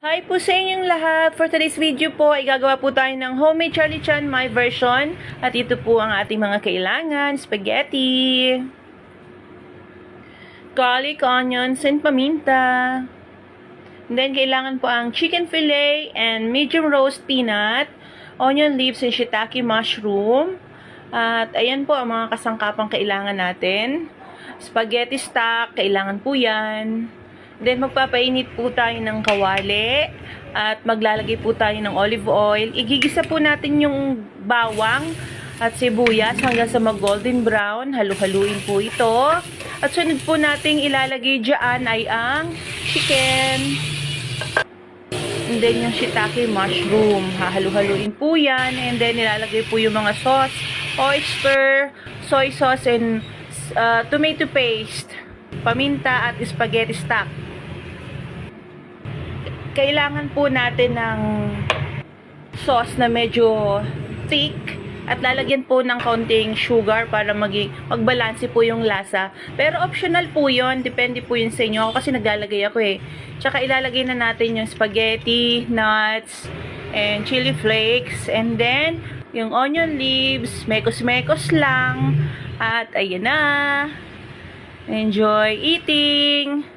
Hi po sa inyong lahat. For today's video po ay gagawa po tayo ng homemade Charlie Chan my version. At ito po ang ating mga kailangan. Spaghetti, garlic, onions, and paminta. And then kailangan po ang chicken fillet and medium roast peanut, onion leaves and shiitake mushroom. At ayan po ang mga kasangkapang kailangan natin. Spaghetti stock, kailangan po yan. Then, magpapainit po tayo ng kawali at maglalagay po tayo ng olive oil. Igigisa po natin yung bawang at sibuyas hanggang sa mag-golden brown. Halu-haluin po ito. At sunod po nating ilalagay dyan ay ang chicken. And then, yung shiitake mushroom. Hahalu-haluin po yan. And then, ilalagay po yung mga sauce, oyster, soy sauce, and tomato paste, paminta, at spaghetti stock. Kailangan po natin ng sauce na medyo thick at lalagyan po ng kaunting sugar para magbalanse po yung lasa. Pero optional po yun, depende po yun sa inyo. Ako kasi naglalagay ako eh. Tsaka ilalagay na natin yung spaghetti, nuts, and chili flakes. And then, yung onion leaves, mekos-mekos lang. At ayan na. Enjoy eating!